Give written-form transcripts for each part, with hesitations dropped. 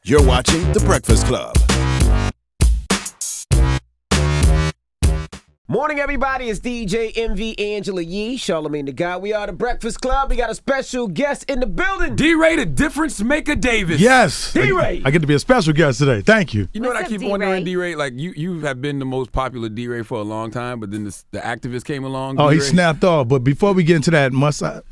You're watching The Breakfast Club. Morning, everybody. It's DJ MV Angela Yee, Charlamagne the God. We are The Breakfast Club. We got a special guest in the building. Deray, the difference maker Davis. Yes. Deray. I get to be a special guest today. Thank you. You know What's what I up, keep Deray? wondering, Deray? Like, you have been the most popular Deray for a long time, but then the activist came along. Oh, he Deray. snapped off. But before we get into that,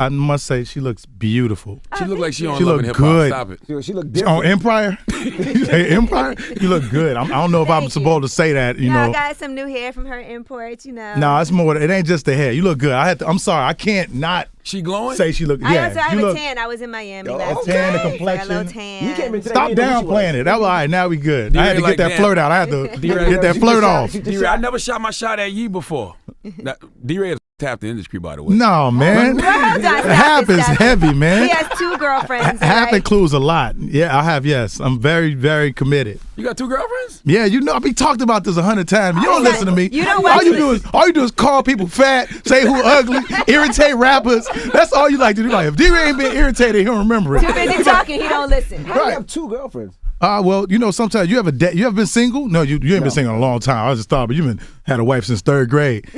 I must say she looks beautiful. She looked like she on She Love look and Hip Hop. good. Stop it. She look On different. Empire? You say Empire? You look good. I don't know if I'm Thank supposed you. to say that, you No, know. I got some new hair from her imports, you know. No, it's more. It ain't just the hair. You look good. I'm sorry. I can't not She glowing? say she look. I Yeah, also have you a look. tan. I was in Miami Oh, last tan, week. the So I got a little complexion. tan. You came in today. Stop we didn't know who she was. downplaying it. That was all right. Now we good. I had to like get that that. flirt out. I had to Deray, get that she flirt just off. shot- Deray, I never shot my shot at you before. Now, Deray has tapped the industry, by the way. No, man. Well, hold on, stop Half it, is stop it. heavy, man. He has two girlfriends. Half right? includes a lot. Yeah, I have. Yes, I'm very, very committed. You got two girlfriends? Yeah, you know, I've been talked about this 100 times. You don't listen to me. You don't all watch you it. do is call people fat, say who ugly, irritate rappers. That's all you like to do. Like if D-Ray ain't been irritated, he don't remember Too it. busy talking, he don't listen. How do you Right. have two girlfriends? Well, you know, sometimes you have you ever been single? No, you ain't been single in a long time. I just thought, but you've had a wife since 3rd grade.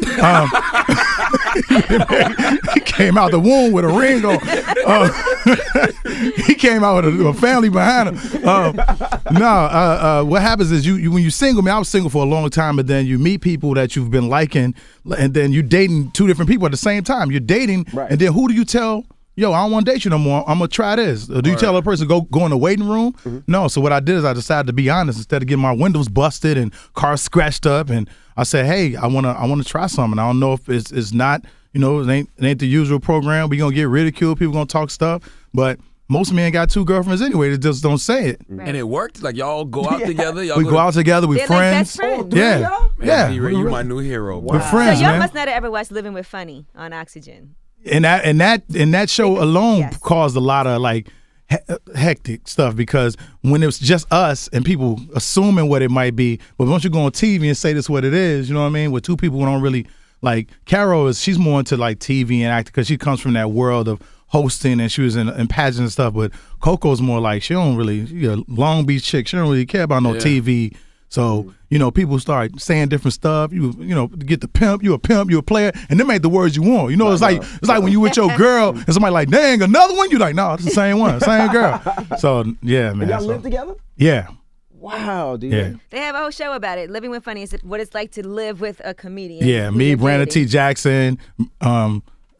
He came out the womb with a ring on. He came out with a family behind him. What happens is you when you single, I was single for a long time, but then you meet people that you've been liking, and then you're dating two different people at the same time. You're dating, Right. and then who do you tell? Yo, I don't want to date you no more. I'm gonna try this. Or do you tell a person go in the waiting room? No. So what I did is I decided to be honest. Instead of getting my windows busted and cars scratched up, and I said, hey, I wanna try something. I don't know if it's not, you know, it ain't the usual program. We gonna get ridiculed. People gonna talk stuff, but most men got two girlfriends anyway. They just don't say it. Right. And it worked? Like, y'all go out together? Y'all We go out together. We They're like friends. best friends. Yeah, Man, yeah. Deray, you my new hero, bro. We're friends, So y'all man. must not have ever watched Living with Funny on Oxygen. And that show alone Yes. caused a lot of like hectic stuff because when it was just us and people assuming what it might be, but once you go on TV and say this what it is, you know what I mean? With two people who don't really like Carol she's more into like TV and acting because she comes from that world of hosting and she was in pageants and stuff. But Coco's more like she a Long Beach chick. She don't really care about no TV. So, you know, people start saying different stuff. You know, get the pimp, you a player, and them ain't the words you want. You know, it's like when you with your girl and somebody like, dang, another one, you like, no, it's the same one, same girl. So yeah, man. And y'all so- live together? Yeah. Wow, dude. Yeah. They have a whole show about it. Living with Funny is what it's like to live with a comedian. Yeah, who me, you're Brandon T. dating. Jackson,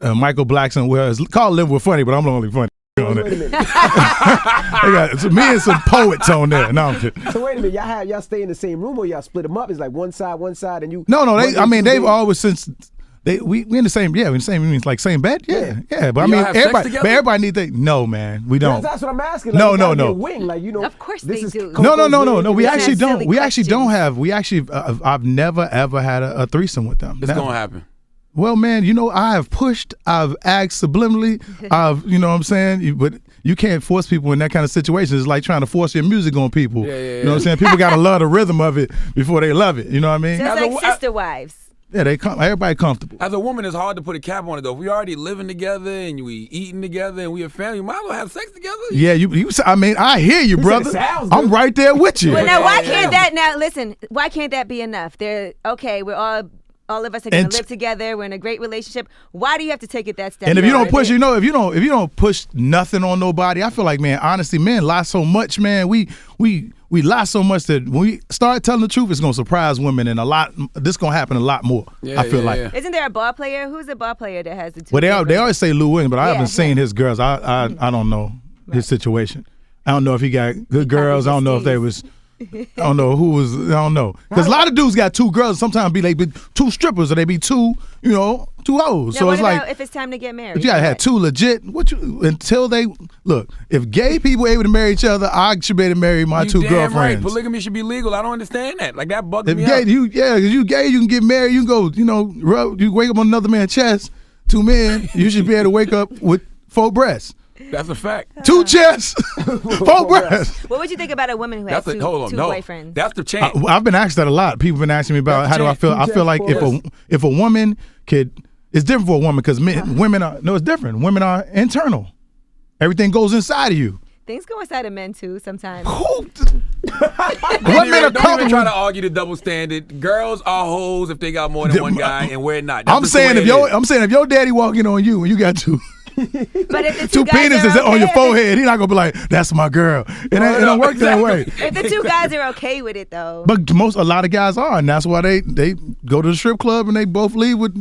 Michael Blackson. Well, it's called Live with Funny, but I'm the only funny on Wait a it. minute. They got me and some poets on there. No, I'm kidding. So wait a minute. Y'all stay in the same room or y'all split them up? It's like one side, and you. No, one day they've two always since we in the same we in the same you mean like same bed? Yeah. But I Y'all mean have sex everybody together? everybody need they no man, we don't. That's what I'm asking. No, Like, no, you gotta no. be a wing, like you know. Of course this they is do. Coco's No. wing. We It's actually not don't. silly We actually don't questions. have. We actually. I've never ever had a threesome with them. It's Never. going to happen. Well, man, you know I have pushed. I've asked subliminally. You know what I'm saying. But you can't force people in that kind of situation. It's like trying to force your music on people. Yeah. You know what I'm saying. People got to love the rhythm of it before they love it. You know what I mean? So it's As a- like sister wives. Yeah, everybody comfortable. As a woman, it's hard to put a cap on it, though. If we already living together and we eating together and we a family, you might as well have sex together. Yeah, you. I mean, I hear you, brother. it sounds I'm good. right there with you. Well, now why Yeah. can't that? Now listen, why can't that be enough? They're okay. We're all of us are gonna And- live together. We're in a great relationship. Why do you have to take it that step? And if you don't further? push, if you don't push nothing on nobody, I feel like, man, honestly, men lie so much, man. We lie so much that when we start telling the truth, it's gonna surprise women, and this gonna happen a lot more. Yeah, I feel yeah, like. yeah. Isn't there a ball player? Who's the ball player that has the two? Well, they girlfriends? always say Lou Williams, but I Yeah, haven't seen his girls. I don't know his situation. I don't know if he got good girls. I don't know if they was. I don't know who was. I don't know because a lot of dudes got two girls. Sometimes be two strippers or they be two hoes. Now, So what it's about like. if it's time to get married? But you gotta have What? two legit. Until they look. If gay people able to marry each other, I should be able to marry my You two damn right. girlfriends. Polygamy should be legal. I don't understand that. Like, that bugs If me gay, out. because you gay, you can get married. You can go, you wake up on another man's chest. Two men, you should be able to wake up with 4 breasts, That's a fact. 2 chests, 4 breasts. What would you think about a woman who has two boyfriends? That's the change. I've been asked that a lot. People have been asking me about That's how do I feel. two I feel like chests, if a woman could, it's different for a woman because women are it's different. Women are internal. Everything goes inside of you. Things go inside of men too sometimes. What men are Don't even comfortable? try to argue the double standard. Girls are hoes if they got more than one guy, and we're not. That's I'm just the saying way if your daddy walking on you and you got two But if the two guys penises are on your okay- forehead, he not gonna be like, "That's my girl." It don't work that way. If the two guys are okay with it though. But a lot of guys are, and that's why they go to the strip club and they both leave with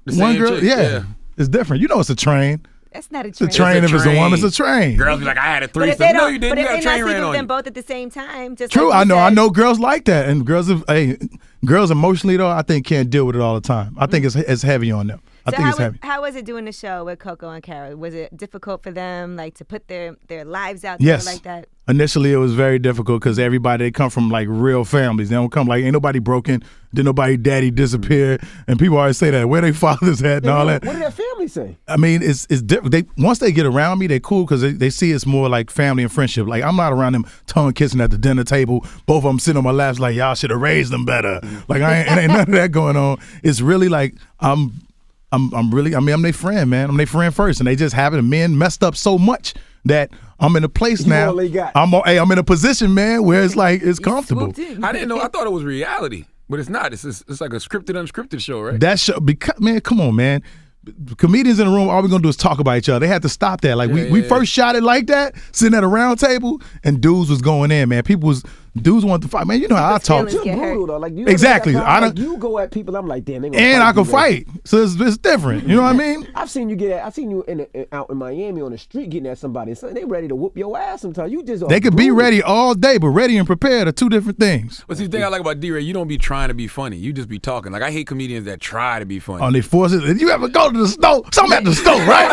The one same girl. chick, Yeah. yeah. It's different. You know, it's a train. That's not a It's a train. train. If it's a woman, it's a train. Girls be like, I had a But if threesome. they No, don't, you didn't. but You if got a they're not train ran sleeping with on them you. both at the same time, just True, like you I said. know girls like that, and girls emotionally though, I think can't deal with it all the time. I think it's heavy on them. I So think it's heavy. how was it doing the show with Coco and Carol? Was it difficult for them, like, to put their lives out there Yes. like that? Initially, it was very difficult because everybody, they come from like real families. They don't come like, ain't nobody broken, did nobody daddy disappear, and people always say that, where they fathers at and all that. What did that family say? I mean, it's different. Once they get around me, they're cool because they see it's more like family and friendship. Like, I'm not around them tongue kissing at the dinner table. Both of them sitting on my laps like, y'all should have raised them better. Like, it ain't none of that going on. It's really like I'm their friend, man. I'm their friend first, and they just haven't. Men messed up so much that I'm in a place now. all they got. I'm in a position, man, where it's like it's comfortable. Swooped in. I didn't know. I thought it was reality, but it's not. It's like a scripted, unscripted show, right? That show, because man, come on, man. Comedians in the room, all we're gonna do is talk about each other. They had to stop that. Like we first shot it like that, sitting at a round table, and dudes was going in, man. Dudes wanted to fight, man. You know how I talk. feelings You're get hurt. brutal though. Like you Exactly. I I like, don't- you go at people. I'm like, damn. They gonna And fight I can you, man. fight, so it's different. You know what I mean? I've seen you out in Miami on the street getting at somebody. And so they ready to whoop your ass sometimes. You just They could be brutal. ready all day, but ready and prepared are two different things. But see, the thing I like about Deray, you don't be trying to be funny. You just be talking. Like, I hate comedians that try to be funny. On they forces. You ever go to the store? Something at the store, right?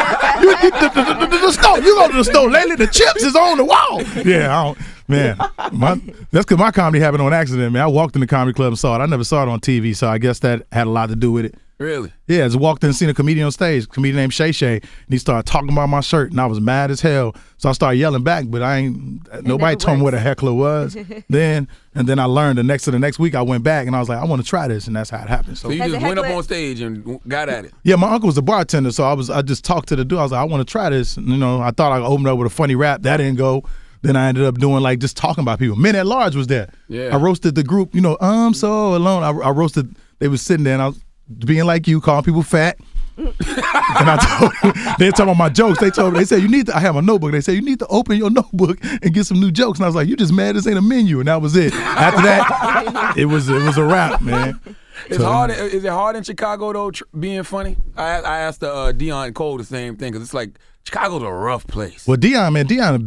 The store. You go to the store lately. The chips is on the wall. Yeah, I don't. Man, that's because my comedy happened on accident, man. I walked in the comedy club and saw it. I never saw it on TV, so I guess that had a lot to do with it. Really? Yeah, I just walked in and seen a comedian on stage, a comedian named Shay Shay, and he started talking about my shirt, and I was mad as hell. So I started yelling back, but nobody told me what a heckler was. then I learned the next week I went back and I was like, I want to try this, and that's how it happened. So you Has just a went up heckler- on stage and got at it. Yeah, my uncle was a bartender, so I just talked to the dude. I was like, I want to try this. And, I thought I could open up with a funny rap. That didn't go. Then I ended up doing like just talking about people. Men at Large was there. Yeah. I roasted the group. I'm so alone. I roasted. They was sitting there, and I was being like you, calling people fat. And I told them, they were talking about my jokes. They said, I have a notebook. They said, you need to open your notebook and get some new jokes. And I was like, you just mad this ain't a menu. And that was it. After that, it was a wrap, man. It's hard. Is it hard in Chicago though, being funny? I asked Dion Cole the same thing because it's like Chicago's a rough place. Well, Dion,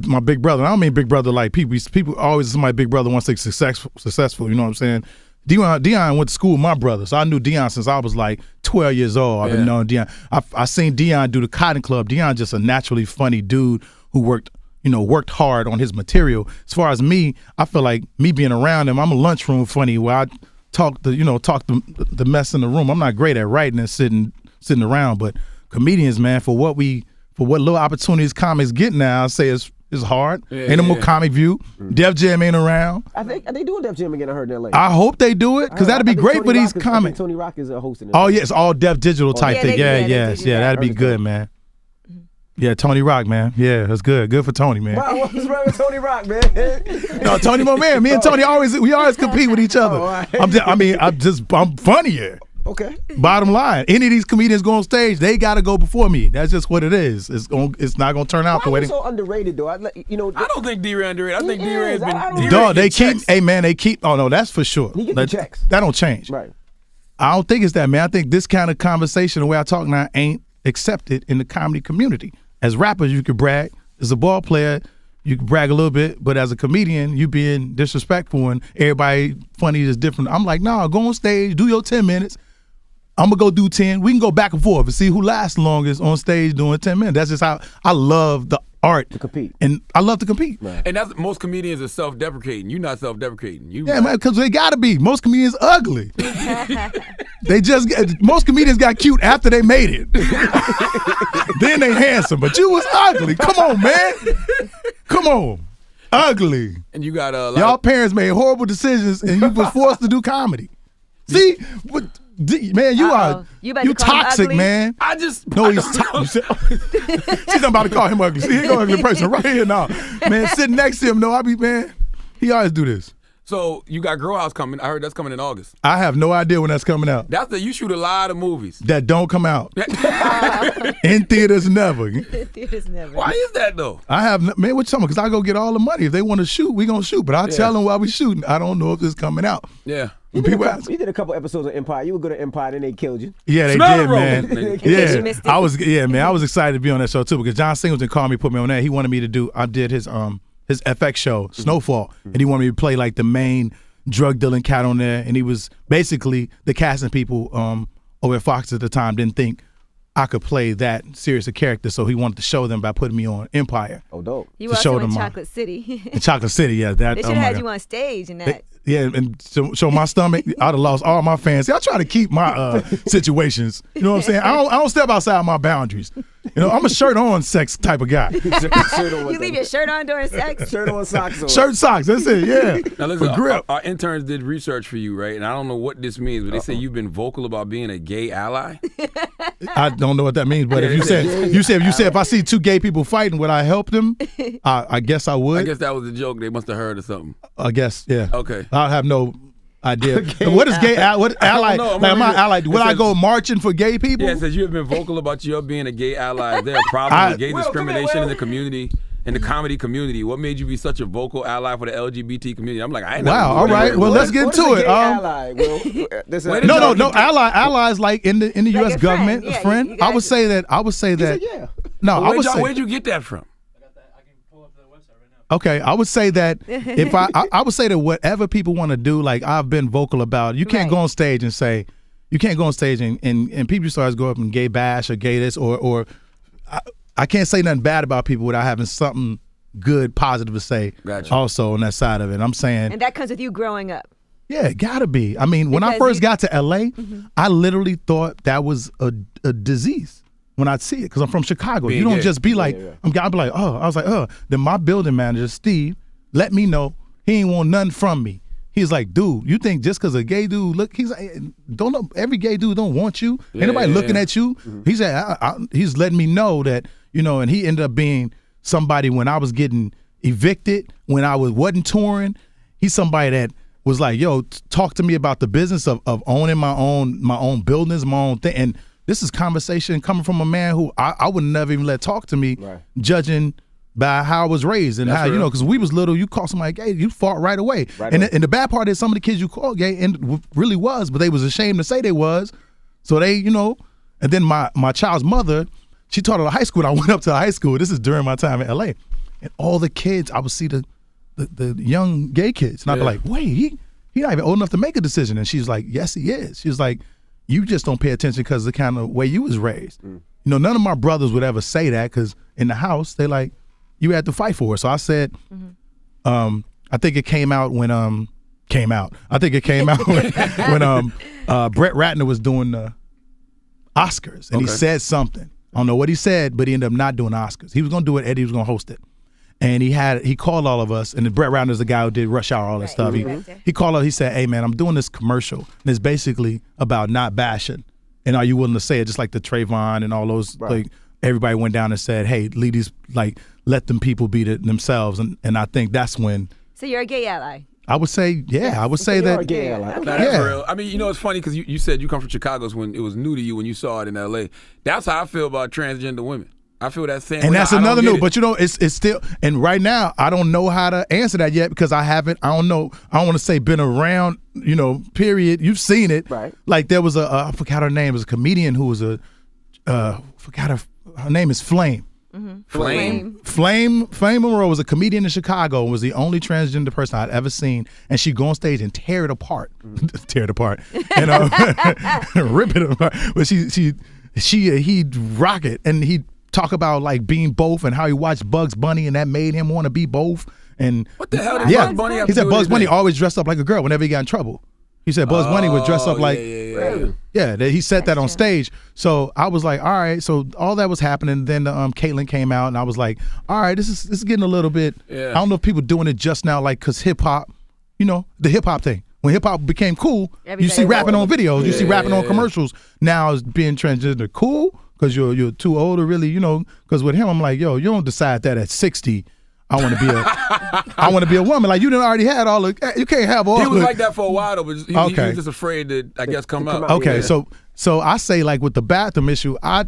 my big brother. I don't mean big brother like people. People always say my big brother wants to be successful. You know what I'm saying? Dion went to school with my brother, so I knew Dion since I was like 12 years old. I've been knowing Dion. I seen Dion do the Cotton Club. Dion just a naturally funny dude who worked hard on his material. As far as me, I feel like me being around him, I'm a lunchroom funny where I talk the mess in the room. I'm not great at writing and sitting around, but comedians, man, for what little opportunities comics get now, I say it's hard. Ain't no more Comic View. Def Jam ain't around. I think they doing Def Jam again. I heard that later. I hope they do it because that'd be great for these comics. Tony Rock is hosting it. Oh yeah, it's all Def Digital type yeah, thing. they Yes, do that. that'd be good, man. Yeah, Tony Rock, man. Yeah, that's good. Good for Tony, man. Wow, what's wrong with Tony Rock, man? No, Tony, my man. Me and Tony always compete with each other. Oh, all right. I'm funnier. Okay. Bottom line, any of these comedians go on stage, they got to go before me. That's just what it is. It's not going to turn out the Why way is he so underrated though? I don't think D-Ray underrated. I think He D-Ray has is. been. I don't- D-Ray Dog, they gets keep. checks. Hey man, they keep. Oh no, that's for sure. He get the checks. That don't change. Right. I don't think it's that, man. I think this kind of conversation, the way I talk now, ain't accepted in the comedy community. As rappers, you could brag. As a ball player, you can brag a little bit. But as a comedian, you being disrespectful and everybody funny is different. I'm like, nah, go on stage, do your 10 minutes. I'm going to go do 10. We can go back and forth and see who lasts longest on stage doing 10 minutes. That's just how I love the art. To compete. And I love to compete. Right. And that's most comedians are self-deprecating. You're not self-deprecating. Yeah, man, because they got to be. Most comedians ugly. Most comedians got cute after they made it. Then they handsome, but you was ugly. Come on, man. Come on. Ugly. And you got a lot. Y'all parents made horrible decisions and you was forced to do comedy. See, Man, you Uh-oh. You about to call him toxic, ugly? man. I just No, he's toxic. She's about to call him ugly. See, he go ugly person right here now. Man, sitting next to him, man, he always do this. So you got Girl House coming. I heard that's coming in August. I have no idea when that's coming out. You shoot a lot of movies. That don't come out. In theaters never. Theaters never. Why is that though? I have, man, what you talking about? Because I go get all the money. If they want to shoot, we going to shoot. But I tell them while we shooting, I don't know if it's coming out. Yeah. You People ask. did a couple episodes of Empire. You were good at Empire, then they killed you. Yeah, they Smell did, the man. roll. Yeah, You missed it. I was excited to be on that show too because John Singleton called me, put me on that. He wanted me to do. I did his FX show, Snowfall, and he wanted me to play like the main drug dealing cat on there. And he was basically the casting people over at Fox at the time didn't think I could play that serious a character, so he wanted to show them by putting me on Empire. Oh, dope. You to were show also in them Chocolate City. In Chocolate City, yeah. That They should oh have my had God. you on stage in that. Yeah, and show my stomach. I'd have lost all my fans. See, I try to keep my situations. You know what I'm saying? I don't step outside my boundaries. You know, I'm a shirt on sex type of guy. You leave your shirt on during sex? Shirt on, socks on. Shirt, socks. That's it. Yeah. Now listen, For grip. our interns did research for you, right? And I don't know what this means, but they say you've been vocal about being a gay ally. I don't know what that means, but if you said if I see two gay people fighting, would I help them? I guess I would. I guess that was a joke they must have heard or something. I guess, yeah. Okay. I have no idea. What is gay? What ally? know. Like, am I ally? Would I says- go marching for gay people? Yeah, it says you have been vocal about your being a gay ally. Is there a problem with gay discrimination in the community, in the comedy community? What made you be such a vocal ally for the LGBT community? I'm like, I ain't Wow. never All knew right. that. Well, let's get What into is a it. gay ally, Will? This is- Wait a No. minute. Allies like in the Like U.S. a government, friend. Yeah, a friend. you I guys- would say that. yeah. No, I would say. Where'd you get that from? Okay, I would say that if I would say that whatever people want to do, like I've been vocal about, you can't Right. go on stage and say, you can't go on stage and people start go up and gay bash or gay this or I can't say nothing bad about people without having something good, positive to say Gotcha. also on that side of it. I'm saying, And that comes with you growing up. yeah, it gotta be. I mean, when I Because first you- got to LA, I literally thought that was a disease when I'd see it because I'm from Chicago. Being You don't gay. just be like, I'd be like, oh, I was like, oh. Then my building manager, Steve, let me know he ain't want nothing from me. He's like, dude, you think just because a gay dude look? He's like, don't know. Every gay dude don't want you. Ain't nobody looking at you. He said, he's letting me know that and he ended up being somebody when I was getting evicted, when I wasn't touring. He's somebody that was like, yo, talk to me about the business of owning my own buildings, my own thing. And this is conversation coming from a man who I would never even let talk to me, judging by how I was raised and That's how, real. because we was little, you call somebody gay, you fought right away. And the bad part is some of the kids you called gay and really was, but they was ashamed to say they was. So they, and then my child's mother, she taught at a high school. And I went up to the high school. This is during my time in LA. And all the kids, I would see the young gay kids. And I'd be like, wait, he not even old enough to make a decision. And she's like, yes, he is. She was like, you just don't pay attention because of the kind of way you was raised. None of my brothers would ever say that because in the house, they like, you had to fight for it. So I said, I think it came out when I think it came out when Brett Ratner was doing the Oscars and he said something. I don't know what he said, but he ended up not doing Oscars. He was gonna do it, Eddie was gonna host it. And he called all of us, and Brett Ratner's the guy who did Rush Hour, all that stuff. He called us, he said, hey man, I'm doing this commercial, and it's basically about not bashing. And are you willing to say it, just like the Trayvon and all those, like everybody went down and said, hey, ladies, like let them people be themselves. And I think that's when So you're a gay ally. I would say, I would say You're a that. gay ally. Nah, that's real. I mean, it's funny because you said you come from Chicago when it was new to you when you saw it in L.A. That's how I feel about transgender women. I feel that same way. And that's I don't another get new, it. but it's still, and right now I don't know how to answer that yet because I don't know, I don't want to say been around, period. You've seen it. Right. Like there was I forgot her name, it was a comedian who was her name is Flame. Flame. Flame Monroe was a comedian in Chicago and was the only transgender person I'd ever seen. And she'd go on stage and tear it apart. Tear it apart. And rip it apart. But he'd rock it. And he'd talk about like being both and how he watched Bugs Bunny and that made him want to be both. And What the hell did yeah, Bugs Bunny have he to said do with Bugs Bunny anything? always dressed up like a girl whenever he got in trouble. He said Bugs Bunny would dress up like, Yeah. he said that on stage. So I was like, all right. So all that was happening. Then Caitlyn came out, and I was like, all right, this is getting a little bit. Yeah. I don't know if people doing it just now, like, cause hip hop, the hip hop thing. when hip hop became cool, you Everybody see rapping on was- videos, you see rapping on commercials. Now it's being transgender cool because you're too old to really, because with him I'm like, yo, you don't decide that at 60. I want to be a woman. Like you done already had all the. You can't have all. He was the, like that for a while though, but he was just afraid to, I guess, come out. Okay, Yeah. so I say like with the bathroom issue, I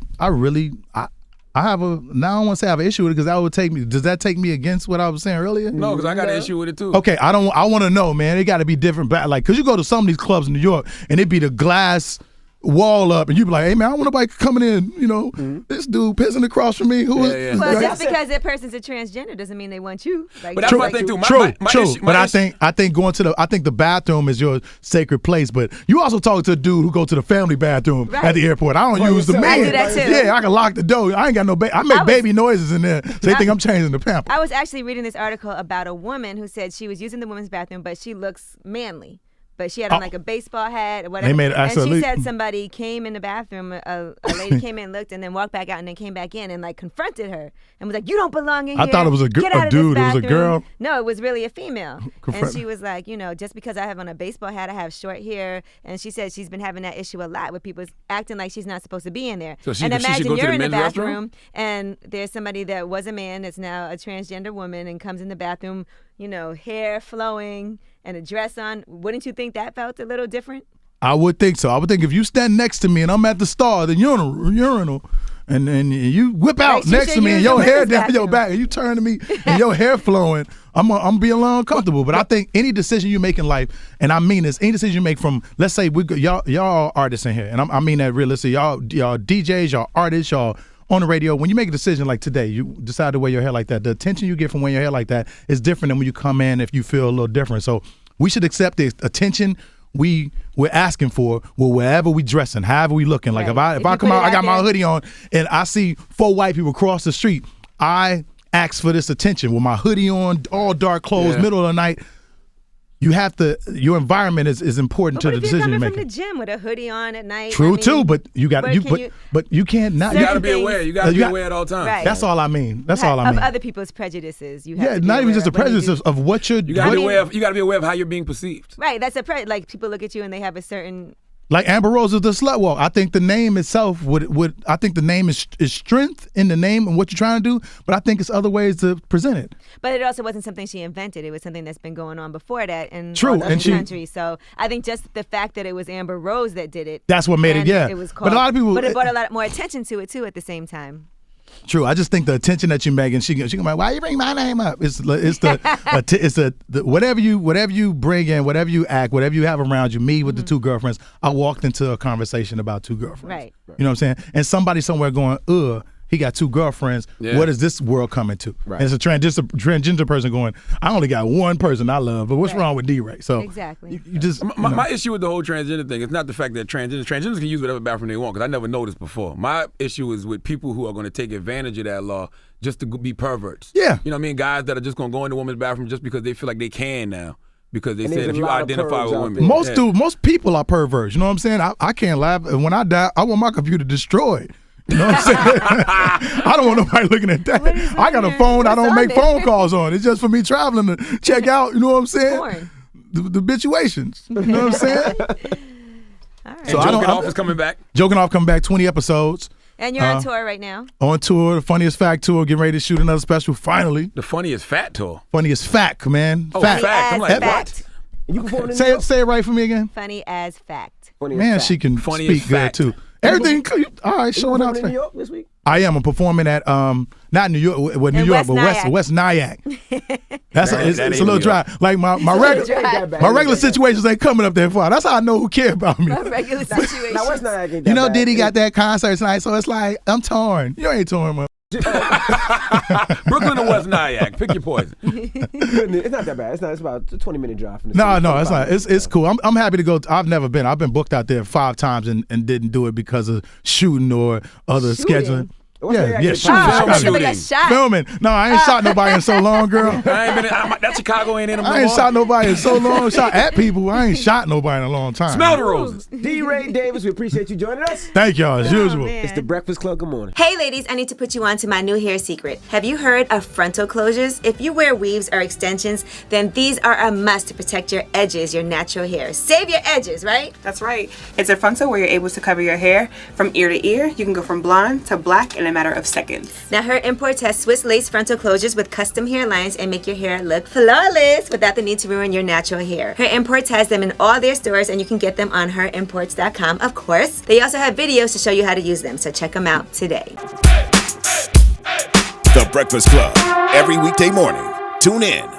have a now I don't want to say I have an issue with it because that would take me. Does that take me against what I was saying earlier? No, because I got an issue with it too. Okay, I want to know, man. It got to be different. Like, cause you go to some of these clubs in New York and it be the glass wall up, and you be like, hey man, I want nobody coming in. This dude pissing across from me. Who is? Yeah. Well, Like, just because that person's a transgender doesn't mean they want you. Like, But that's just what I like think you- too. My True. issue- But I think going to I think the bathroom is your sacred place. But you also talk to a dude who go to the family bathroom Right. at the airport. I don't By use the yourself. man. I do that too. Yeah, I can lock the door. I ain't got no baby. I make baby noises in there, so they think I'm changing the pamper. I was actually reading this article about a woman who said she was using the women's bathroom, but she looks manly. But she had on like a baseball hat or whatever. They made it and absolutely- she said somebody came in the bathroom, a lady came in, looked, and then walked back out and then came back in and like confronted her and was like, "You don't belong in I here. thought it was a Get out of this dude. It was a bathroom." girl. No, it was really a female. And Confront- she was like, just because I have on a baseball hat, I have short hair. And she said she's been having that issue a lot with people acting like she's not supposed to be in there. So she- and she should imagine go to you're the in the men's restroom? bathroom and there's somebody that was a man that's now a transgender woman and comes in the bathroom, hair flowing and a dress on. Wouldn't you think that felt a little different? I would think so. I would think if you stand next to me and I'm at the star, the urinal, and you whip out Right, you next should to me and use your the hair women's down your bathroom. back, and you turn to me and your hair flowing, I'm gonna be a little uncomfortable. But I think any decision you make in life, and I mean this, any decision you make from, let's say y'all are artists in here, and I mean that realistically, y'all DJs, y'all artists, y'all on the radio. When you make a decision like today, you decide to wear your hair like that. The attention you get from wearing your hair like that is different than when you come in if you feel a little different. So we should accept the attention we're asking for wherever we dressing, however we looking. Like Right. if I you come put out, it I got my there- hoodie on, and I see 4 white people cross the street, I ask for this attention with my hoodie on, all dark clothes, Yeah. middle of the night. You have to. Your environment is important But to what the if you're decision you're coming from making. the gym with a hoodie on at night? True I mean, too, but you got where you can but you- but you can't not. You got to Certain be aware. things- You got to be You got- aware at all times. Right. That's all I mean. That's all I mean. Of other people's prejudices. You have Yeah, to be not even aware just the of when you prejudice do- of what you're. You got to be what- aware. You got to be aware of how you're being perceived. Right, that's like people look at you and they have a certain. Like Amber Rose is the slut walk. I think the name itself would I think the name is strength in the name and what you're trying to do, but I think it's other ways to present it. But it also wasn't something she invented. It was something that's been going on before that in True, all over and the she- country. So I think just the fact that it was Amber Rose that did it. That's what made it, and yeah. It was But called, a lot of people- But it brought a lot more attention to it too at the same time. True. I just think the attention that you make, and she can like, why you bring my name up? It's the whatever you bring in, whatever you act, whatever you have around you. Me with the 2 girlfriends, I walked into a conversation about 2 girlfriends. Right. You know what I'm saying? And somebody somewhere going, he got 2 girlfriends. Yeah. What is this world coming to? Right. And it's a transgender person going, I only got one person I love, but what's Right. wrong with Deray? So Exactly. you just My issue with the whole transgender thing is not the fact that transgenders can use whatever bathroom they want, because I never noticed before. My issue is with people who are going to take advantage of that law just to be perverts. Yeah. You know what I mean? Guys that are just going to go in the woman's bathroom just because they feel like they can now. Because they And said there's if a you lot of identify pervs with out women. there. most people are perverts. You know what I'm saying? I can't laugh. And when I die, I want my computer destroyed. You know what I'm saying? I don't want nobody looking at that. What is I got a on phone there? I don't What's make on there? phone calls on. It's just for me traveling to check out, you know what I'm saying? Porn. The habituations. You know what I'm saying? All right. And So I don't- Joking Off is coming back. Joking Off coming back 20 episodes. And you're on tour right now. On tour, the Funniest Fact tour, getting ready to shoot another special finally. The funniest fat tour. Funniest Fact, man. Oh, fact. fact. I'm As like, fact. You performing in New Say York? it right for me again. Funny as fact. Funny as Man, fact. she can Funny as speak good fact. too. Everything, all right, You showing out. performing in New York this week? I am. I'm performing at not New York, well, New In York, West but Nyack. West Nyack. That's That it's ain't a little New dry. Like my regular my regular situations ain't coming up that far. That's how I know who care about me. A regular situation. Now, West Nyack ain't that You know, bad. Diddy got that concert tonight, so it's like I'm torn. You ain't torn, man. Brooklyn or West Nyack. Pick your poison. It's not that bad. It's about a 20-minute drive from the No, city. no, it's 25 not. It's cool. I'm happy to go. I've never been. I've been booked out there 5 times and didn't do it because of shooting or other scheduling. Yeah, Film shooting. Shot. Filming. No, I ain't shot nobody in so long, girl. That Chicago ain't in them no I ain't more. shot nobody in so long. Shot at people. I ain't shot nobody in a long time. Smell the roses. Deray Davis, we appreciate you joining us. Thank y'all, as usual. man. It's the Breakfast Club. Good morning. Hey ladies, I need to put you on to my new hair secret. Have you heard of frontal closures? If you wear weaves or extensions, then these are a must to protect your edges, your natural hair. Save your edges, right? That's right. It's a frontal where you're able to cover your hair from ear to ear. You can go from blonde to black in a matter of seconds. Now her imports has Swiss lace frontal closures with custom hairlines and make your hair look flawless without the need to ruin your natural hair. Her imports has them in all their stores and you can get them on herimports.com, of course. They also have videos to show you how to use them, so check them out today. The Breakfast Club. Every weekday morning. Tune in